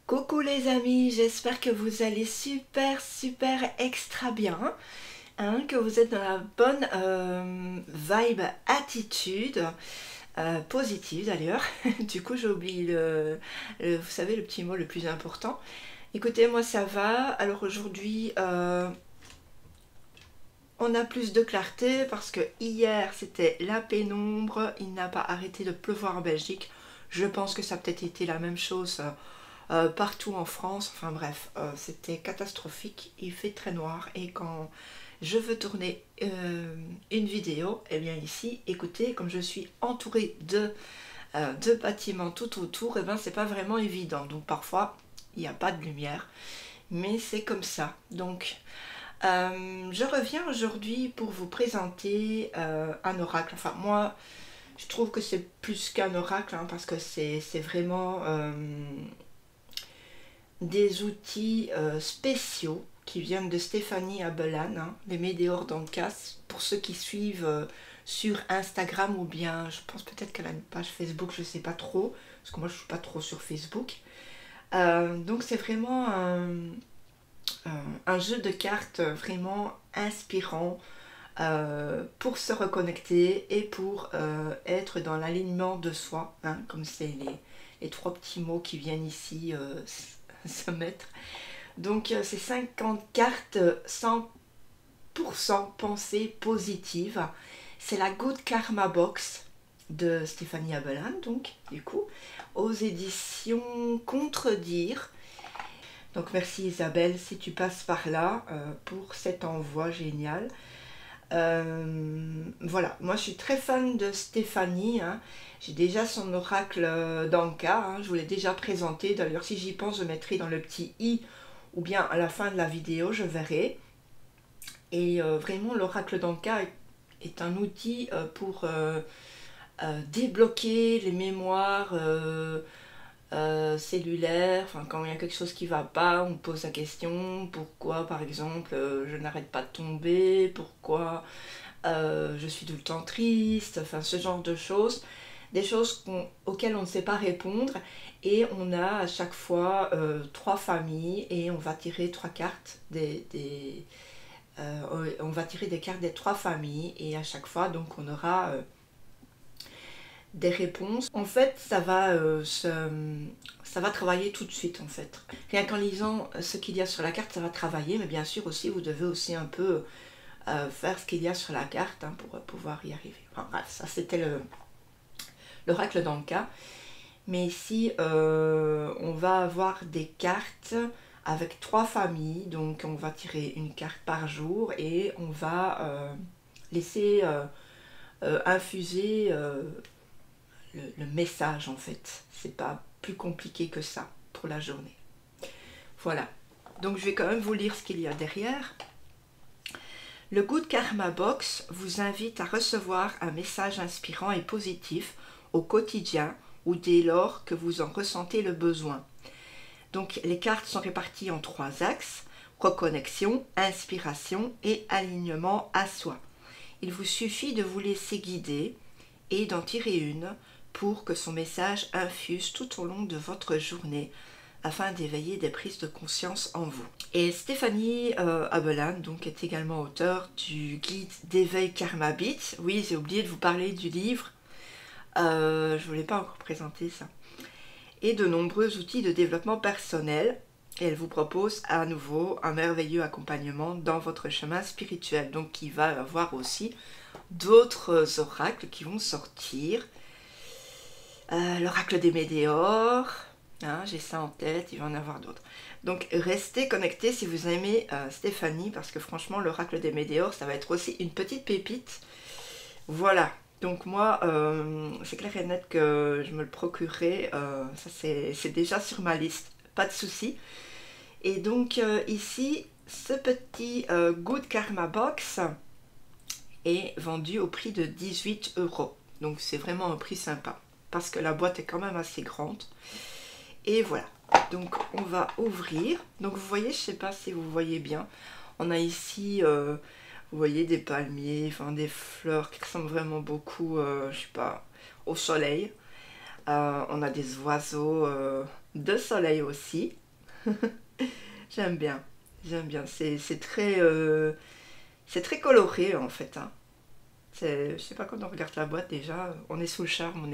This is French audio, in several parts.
Coucou les amis, j'espère que vous allez super extra bien, hein, que vous êtes dans la bonne vibe, attitude, positive d'ailleurs. Du coup j'ai oublié vous savez, le petit mot le plus important. Écoutez, moi ça va. Alors aujourd'hui on a plus de clarté parce que hier c'était la pénombre, il n'a pas arrêté de pleuvoir en Belgique. Je pense que ça a peut-être été la même chose partout en France. Enfin bref, c'était catastrophique. Il fait très noir et quand je veux tourner une vidéo, et bien ici, écoutez, comme je suis entourée de bâtiments tout autour, et bien c'est pas vraiment évident. Donc parfois, il n'y a pas de lumière, mais c'est comme ça. Donc je reviens aujourd'hui pour vous présenter un oracle. Enfin moi, je trouve que c'est plus qu'un oracle, hein, parce que c'est vraiment des outils spéciaux qui viennent de Stéphanie Abelan, hein, les Météores d'Ancas, pour ceux qui suivent sur Instagram, ou bien je pense peut-être qu'elle a une page Facebook, je ne sais pas trop, parce que moi je ne suis pas trop sur Facebook. Donc c'est vraiment un jeu de cartes vraiment inspirant pour se reconnecter et pour être dans l'alignement de soi, hein, comme c'est les trois petits mots qui viennent ici se mettre. Donc c'est 50 cartes 100% pensée positive. C'est la Good Karma Box de Stéphanie Abelan, donc du coup, aux éditions Contredire. Donc merci Isabelle si tu passes par là pour cet envoi génial. Voilà, moi je suis très fan de Stéphanie, hein. J'ai déjà son oracle d'Anka, hein. Je vous l'ai déjà présenté. D'ailleurs si j'y pense je mettrai dans le petit i ou bien à la fin de la vidéo, je verrai. Et vraiment l'oracle d'Anka est un outil pour débloquer les mémoires cellulaires. Enfin, quand il y a quelque chose qui ne va pas, on pose la question pourquoi par exemple je n'arrête pas de tomber, pourquoi je suis tout le temps triste, enfin ce genre de choses, des choses auxquelles on ne sait pas répondre. Et on a à chaque fois trois familles et on va tirer trois cartes on va tirer des cartes des trois familles et à chaque fois donc on aura des réponses. En fait ça va travailler tout de suite en fait. Rien qu'en lisant ce qu'il y a sur la carte ça va travailler, mais bien sûr aussi vous devez aussi un peu faire ce qu'il y a sur la carte, hein, pour pouvoir y arriver. Enfin bref, ça c'était l'oracle d'Anka. Mais ici on va avoir des cartes avec trois familles, donc on va tirer une carte par jour et on va laisser infuser le message en fait. C'est pas plus compliqué que ça pour la journée. Voilà, donc je vais quand même vous lire ce qu'il y a derrière. Le Good Karma Box vous invite à recevoir un message inspirant et positif au quotidien ou dès lors que vous en ressentez le besoin. Donc les cartes sont réparties en trois axes: reconnexion, inspiration et alignement à soi. Il vous suffit de vous laisser guider et d'en tirer une pour que son message infuse tout au long de votre journée afin d'éveiller des prises de conscience en vous. Et Stéphanie Abelan donc, est également auteure du guide d'éveil Karma Beat. Oui, j'ai oublié de vous parler du livre, je ne voulais pas encore présenter ça. Et de nombreux outils de développement personnel. Et elle vous propose à nouveau un merveilleux accompagnement dans votre chemin spirituel. Donc il va y avoir aussi d'autres oracles qui vont sortir. L'oracle des Météores, hein, j'ai ça en tête, il va en avoir d'autres. Donc restez connectés si vous aimez Stéphanie, parce que franchement l'oracle des Météores ça va être aussi une petite pépite. Voilà, donc moi c'est clair et net que je me le procurerai, ça c'est déjà sur ma liste, pas de souci. Et donc ici ce petit Good Karma Box est vendu au prix de 18 €. Donc c'est vraiment un prix sympa, parce que la boîte est quand même assez grande. Et voilà, donc on va ouvrir. Donc vous voyez, je sais pas si vous voyez bien, on a ici vous voyez des palmiers, enfin des fleurs qui ressemblent vraiment beaucoup je sais pas, au soleil. On a des oiseaux de soleil aussi. J'aime bien, j'aime bien. C'est très coloré en fait. Hein. Je sais pas, quand on regarde la boîte déjà, on est sous le charme,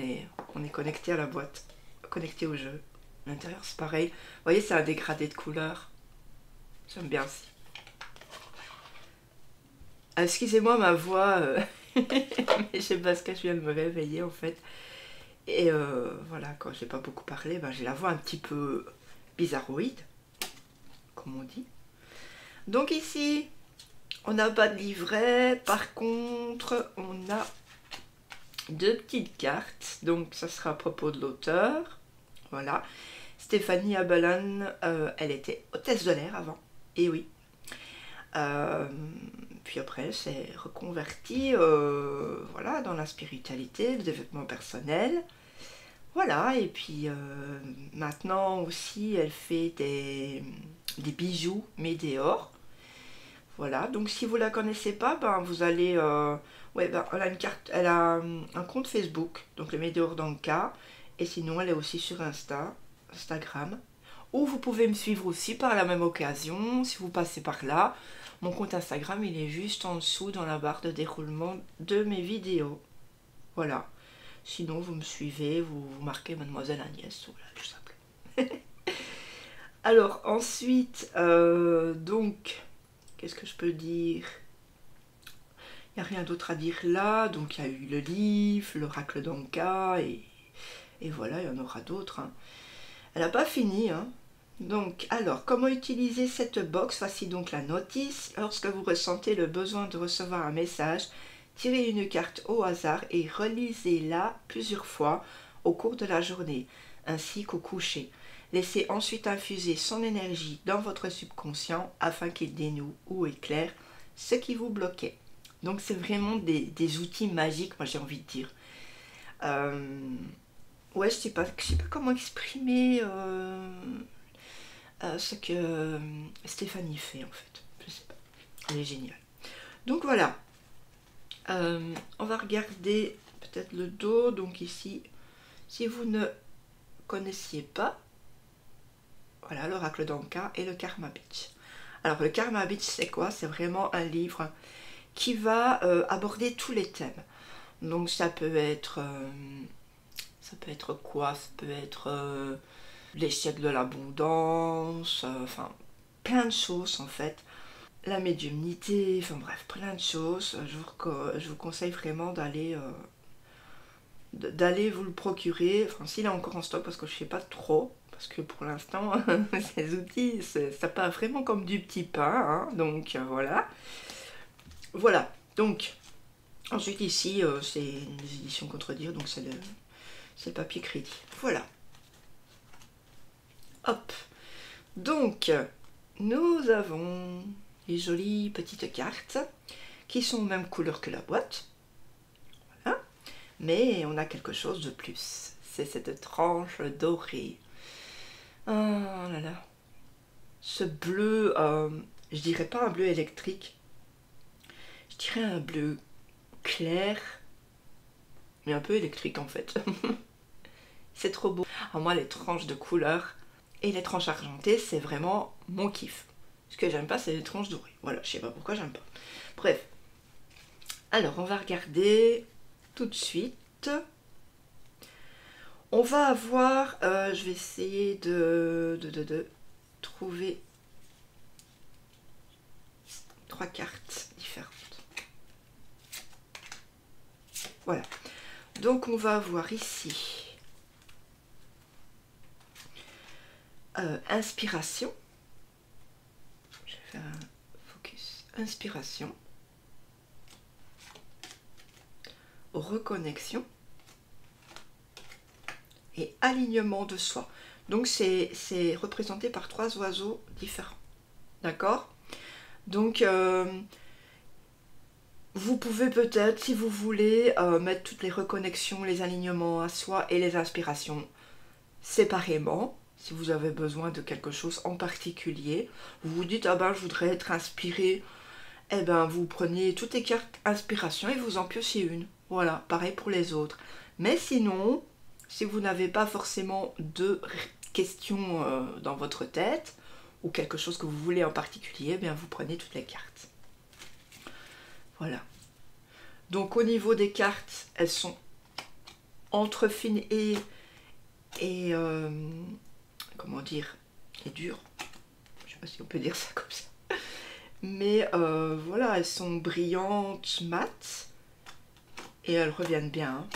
on est connecté à la boîte, connecté au jeu. L'intérieur c'est pareil. Vous voyez, c'est un dégradé de couleurs. J'aime bien aussi. Excusez-moi ma voix, mais c'est parce que je viens de me réveiller en fait. Et voilà, quand j'ai pas beaucoup parlé, ben, j'ai la voix un petit peu bizarroïde, comme on dit. Donc ici, on n'a pas de livret. Par contre, on a deux petites cartes. Donc ça sera à propos de l'auteur. Voilà. Stéphanie Abalan, elle était hôtesse de l'air avant. Et oui. Puis après, elle s'est reconvertie voilà, dans la spiritualité, le développement personnel. Voilà, et puis maintenant aussi, elle fait des bijoux Médéor. Voilà, donc si vous la connaissez pas, ben vous allez... ouais, ben, elle a une carte, elle a un compte Facebook, donc le Médéor Danka. Et sinon, elle est aussi sur Instagram. Ou vous pouvez me suivre aussi par la même occasion, si vous passez par là. Mon compte Instagram, il est juste en dessous dans la barre de déroulement de mes vidéos. Voilà. Sinon, vous me suivez, vous marquez Mademoiselle Agnès, voilà, tout simplement. Alors, ensuite, donc, qu'est-ce que je peux dire? Il n'y a rien d'autre à dire là. Donc, il y a eu le livre, l'oracle d'Anka, et voilà, il y en aura d'autres. Hein. Elle n'a pas fini, hein. Donc, alors, comment utiliser cette box? Voici donc la notice. Lorsque vous ressentez le besoin de recevoir un message, tirez une carte au hasard et relisez-la plusieurs fois au cours de la journée, ainsi qu'au coucher. Laissez ensuite infuser son énergie dans votre subconscient afin qu'il dénoue ou éclaire ce qui vous bloquait. Donc, c'est vraiment des outils magiques, moi j'ai envie de dire. Ouais, je sais pas comment exprimer... ce que Stéphanie fait en fait. Je sais pas. Elle est géniale. Donc voilà. On va regarder peut-être le dos. Donc ici, si vous ne connaissiez pas, voilà l'oracle d'Anka et le Karma Beach. Alors le Karma Beach, c'est quoi? C'est vraiment un livre qui va aborder tous les thèmes. Donc ça peut être quoi? Ça peut être l'échec de l'abondance, enfin plein de choses en fait. La médiumnité, enfin bref, plein de choses. Je vous conseille vraiment d'aller vous le procurer. Enfin, s'il est encore en stock, parce que je ne sais pas trop. Parce que pour l'instant, ces outils, ça part vraiment comme du petit pain. Hein, donc voilà. Voilà. Donc, ensuite ici, c'est une édition Contredire. Donc c'est le papier crédit. Voilà. Hop. Donc, nous avons les jolies petites cartes qui sont aux mêmes couleurs que la boîte. Voilà. Mais on a quelque chose de plus. C'est cette tranche dorée. Oh là là. Ce bleu, je dirais pas un bleu électrique. Je dirais un bleu clair, mais un peu électrique en fait. C'est trop beau. Alors moi, les tranches de couleurs et les tranches argentées, c'est vraiment mon kiff. Ce que j'aime pas, c'est les tranches dorées. Voilà, je sais pas pourquoi j'aime pas. Bref. Alors, on va regarder tout de suite. On va avoir... je vais essayer de trouver 3 cartes différentes. Voilà. Donc, on va avoir ici... inspiration. Je vais faire un focus. Inspiration. Reconnexion. Et alignement de soi. Donc c'est représenté par 3 oiseaux différents. D'accord? Donc vous pouvez peut-être, si vous voulez, mettre toutes les reconnexions, les alignements à soi et les inspirations séparément. Si vous avez besoin de quelque chose en particulier, vous vous dites, ah ben je voudrais être inspiré, eh ben vous prenez toutes les cartes inspiration et vous en piochez une. Voilà, pareil pour les autres. Mais sinon, si vous n'avez pas forcément de question dans votre tête, ou quelque chose que vous voulez en particulier, eh bien vous prenez toutes les cartes. Voilà. Donc au niveau des cartes, elles sont entre fines et comment dire, et dures. Je sais pas si on peut dire ça comme ça. Mais voilà, elles sont brillantes, mates, et elles reviennent bien. Hein.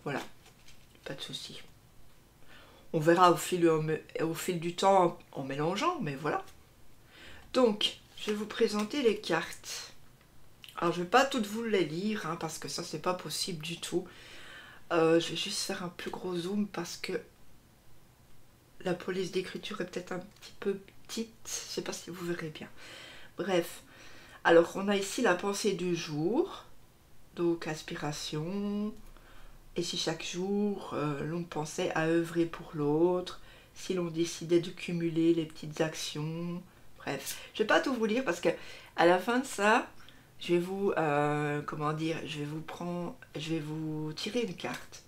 Voilà, pas de souci. On verra au fil du temps en mélangeant, mais voilà. Donc, je vais vous présenter les cartes. Alors, je ne vais pas toutes vous les lire, hein, parce que ça, c'est pas possible du tout. Je vais juste faire un plus gros zoom, parce que la police d'écriture est peut-être un petit peu petite. Je ne sais pas si vous verrez bien. Bref. Alors, on a ici la pensée du jour. Donc, aspiration. Et si chaque jour, l'on pensait à œuvrer pour l'autre, si l'on décidait de cumuler les petites actions, bref. Je ne vais pas tout vous lire parce que à la fin de ça, je vais vous, comment dire, je vais vous tirer une carte.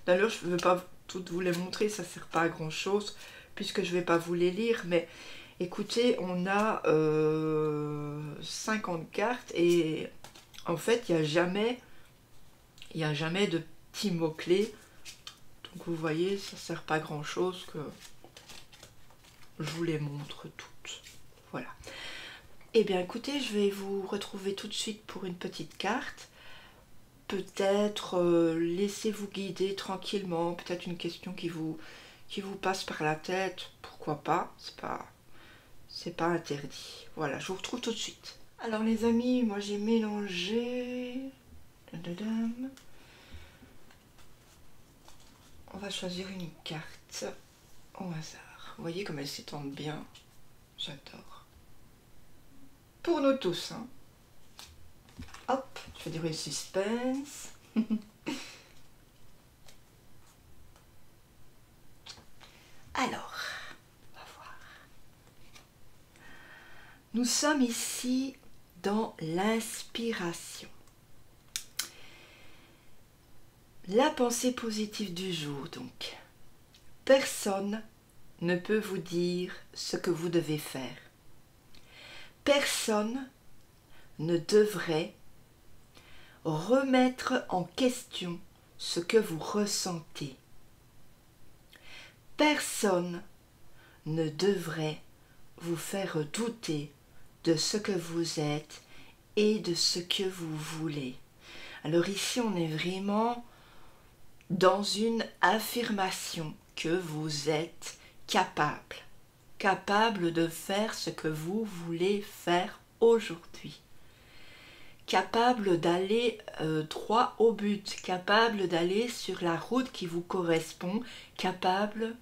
D'ailleurs, je ne veux pas toutes vous les montrer, ça ne sert pas à grand chose, puisque je ne vais pas vous les lire, mais écoutez, on a 50 cartes et en fait, il n'y a jamais de petits mots-clés. Donc vous voyez, ça sert pas grand chose que je vous les montre toutes. Voilà. Eh bien écoutez, je vais vous retrouver tout de suite pour une petite carte. Peut-être laissez-vous guider tranquillement, peut-être une question qui vous passe par la tête, pourquoi pas, c'est pas interdit. Voilà, je vous retrouve tout de suite. Alors les amis, moi j'ai mélangé. On va choisir une carte au hasard. Vous voyez comme elle s'étendent bien. J'adore. Pour nous tous. Hein. Hop, je vais dire une suspense. Alors, on va voir. Nous sommes ici dans l'inspiration. La pensée positive du jour, donc. Personne ne peut vous dire ce que vous devez faire. Personne ne devrait remettre en question ce que vous ressentez. Personne ne devrait vous faire douter de ce que vous êtes et de ce que vous voulez. Alors ici, on est vraiment dans une affirmation que vous êtes capable de faire ce que vous voulez faire aujourd'hui, capable d'aller droit au but, capable d'aller sur la route qui vous correspond, capable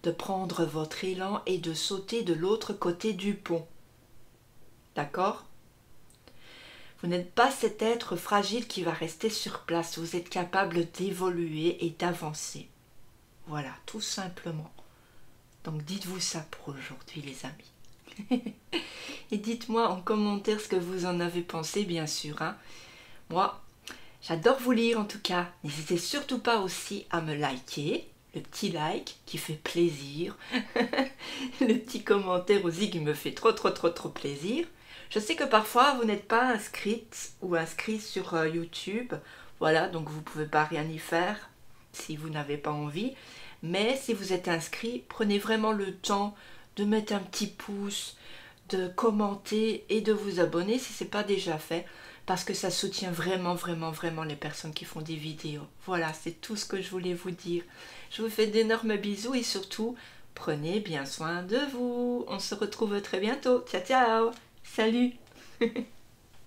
de prendre votre élan et de sauter de l'autre côté du pont. D'accord ? Vous n'êtes pas cet être fragile qui va rester sur place. Vous êtes capable d'évoluer et d'avancer. Voilà, tout simplement. Donc dites-vous ça pour aujourd'hui les amis. Et dites-moi en commentaire ce que vous en avez pensé, bien sûr. Hein. Moi, j'adore vous lire en tout cas. N'hésitez surtout pas aussi à me liker. Le petit like qui fait plaisir. Le petit commentaire aussi qui me fait trop plaisir. Je sais que parfois vous n'êtes pas inscrite ou inscrit sur YouTube. Voilà, donc vous ne pouvez pas rien y faire si vous n'avez pas envie. Mais si vous êtes inscrit, prenez vraiment le temps de mettre un petit pouce, de commenter et de vous abonner si ce n'est pas déjà fait. Parce que ça soutient vraiment les personnes qui font des vidéos. Voilà, c'est tout ce que je voulais vous dire. Je vous fais d'énormes bisous et surtout, prenez bien soin de vous. On se retrouve très bientôt. Ciao, ciao. Salut.